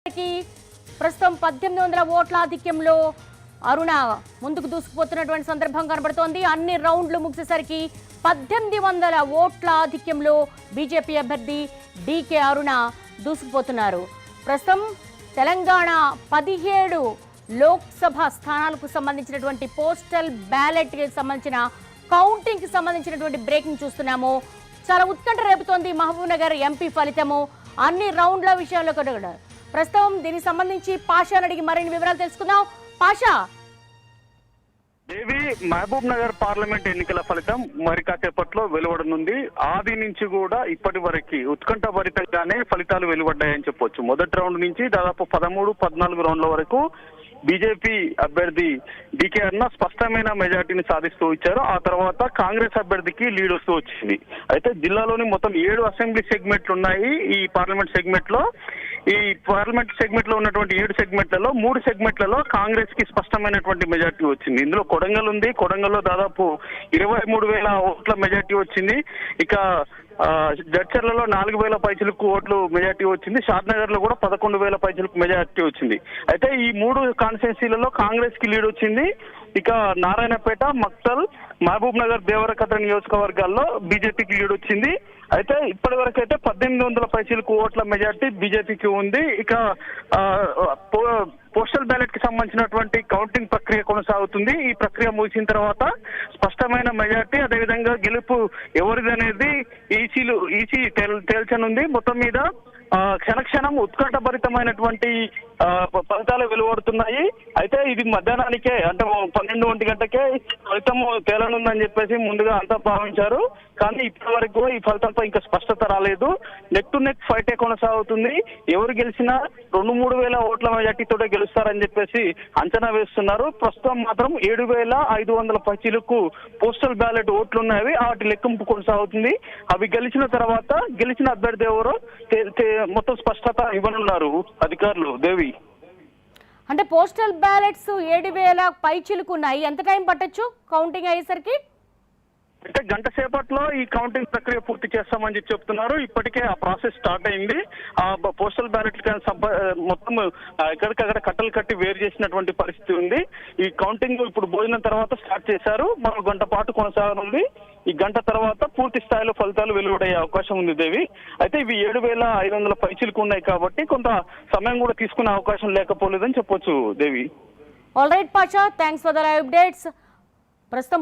ప్రస్తుతం 1800 ఓట్ల ఆధిక్యంలో అరుణ ముందుకు దూసుకుపోతున్నటువంటి సందర్భం కనబడుతోంది. అన్ని రౌండ్లు ముగిసేసరికి 1800 ఓట్ల ఆధిక్యంలో బీజేపీ అభ్యర్థి డీకే అరుణ దూసుకుపోతున్నారు. ప్రస్తుతం తెలంగాణ 17 లోక్సభ స్థానాలకు సంబంధించినటువంటి పోస్టల్ బ్యాలెట్ కి సంబంధించిన కౌంటింగ్ కి సంబంధించినటువంటి బ్రేకింగ్ చూస్తున్నాము. చాలా ఉత్కంఠ రేపుతోంది మహబూబ్ నగర్ ఎంపీ ఫలితము. అన్ని రౌండ్ల విషయాల్లో కూడా ప్రస్తుతం దీనికి సంబంధించి పాషాని అడిగి మరిన్ని వివరాలు తెలుసుకుందాం. పాషా, దేవి, మహబూబ్ నగర్ పార్లమెంట్ ఎన్నికల ఫలితం మరి కాసేపట్లో వెలువడనుంది. ఆది నుంచి కూడా ఇప్పటి వరకు ఉత్కంఠభరితంగానే ఫలితాలు వెలువడ్డాయని చెప్పొచ్చు. మొదటి రౌండ్ నుంచి దాదాపు 13-14 రౌండ్ల వరకు బీజేపీ అభ్యర్థి డీకే అరుణ స్పష్టమైన మెజార్టీని సాధిస్తూ ఇచ్చారు. ఆ తర్వాత కాంగ్రెస్ అభ్యర్థికి లీడ్ వస్తూ వచ్చింది. అయితే జిల్లాలోని మొత్తం 7 అసెంబ్లీ సెగ్మెంట్లు ఉన్నాయి. ఈ పార్లమెంట్ సెగ్మెంట్ లో ఉన్నటువంటి 7 సెగ్మెంట్లలో 3 సెగ్మెంట్లలో కాంగ్రెస్ కి స్పష్టమైనటువంటి మెజార్టీ వచ్చింది. ఇందులో కొడంగల్ ఉంది. కొడంగల్లో దాదాపు 23,000 ఓట్ల మెజార్టీ వచ్చింది. ఇక జడ్చర్లలో 4,000 పైచిలకు ఓట్లు మెజార్టీ వచ్చింది. షాద్నగర్ లో కూడా 11,000 పైచిలకు మెజార్టీ వచ్చింది. అయితే ఈ 3 కాన్స్టిట్యున్సీలలో కాంగ్రెస్ కి లీడ్ వచ్చింది. ఇక నారాయణపేట, మక్తల్, మహబూబ్ నగర్, దేవరకద్ర నియోజకవర్గాల్లో బీజేపీకి లీడ్ వచ్చింది. అయితే ఇప్పటి వరకు అయితే 1800 పైచిలకు ఓట్ల మెజార్టీ బీజేపీకి ఉంది. ఇక పోస్టల్ బ్యాలెట్ కి సంబంధించినటువంటి కౌంటింగ్ ప్రక్రియ కొనసాగుతుంది. ఈ ప్రక్రియ ముగిసిన తర్వాత స్పష్టమైన మెజార్టీ, అదేవిధంగా గెలుపు ఎవరిది అనేది ఈసీ తేల్చనుంది. మొత్తం మీద క్షణక్షణం ఉత్కంఠభరితమైనటువంటి ఫలితాలు వెలువడుతున్నాయి. అయితే ఇది మధ్యాహ్నానికే, అంటే 12 గంటకే ఫలితం తేలనుందని చెప్పేసి ముందుగా అంతా భావించారు. కానీ ఇప్పటి వరకు ఈ ఫలితంపై ఇంకా స్పష్టత రాలేదు. నెక్ టు నెక్ ఫైటే కొనసాగుతుంది. ఎవరు గెలిచినా 2-3 వేల ఓట్ల మెజార్టీతోనే గెలుస్తారని చెప్పేసి అంచనా వేస్తున్నారు. ప్రస్తుతం మాత్రం 7,500 పైచిలకు పోస్టల్ బ్యాలెట్ ఓట్లు ఉన్నాయి. వాటి లెక్కింపు కొనసాగుతుంది. అవి గెలిచిన తర్వాత గెలిచిన అభ్యర్థి ఎవరో మొత్తం స్పష్టత ఇవ్వనున్నారు అధికారులు. దేవి, అంటే పోస్టల్ బ్యాలెట్స్ 7,000 పైచిలకు ఉన్నాయి. ఎంత టైం పట్టొచ్చు కౌంటింగ్ అయ్యేసరికి? అంటే గంట సేపట్లో ఈ కౌంటింగ్ ప్రక్రియ పూర్తి చేస్తామని చెప్పి చెప్తున్నారు. ఇప్పటికే ఆ ప్రాసెస్ స్టార్ట్ అయింది. ఆ పోస్టల్ బ్యాలెట్ మొత్తం ఎక్కడికక్కడ కట్టలు కట్టి వేరు చేసినటువంటి పరిస్థితి ఉంది. ఈ కౌంటింగ్ ఇప్పుడు భోజనం తర్వాత స్టార్ట్ చేశారు. మరో గంట పాటు కొనసాగనుంది. ఈ గంట తర్వాత పూర్తి స్థాయిలో ఫలితాలు వెలువడే అవకాశం ఉంది. దేవి, అయితే ఇవి 7,500 పైచిలకు ఉన్నాయి కాబట్టి కొంత సమయం కూడా తీసుకునే అవకాశం లేకపోలేదని చెప్పొచ్చు. Devi, all right Pasha, thanks for the live updates. ప్రస్తుతం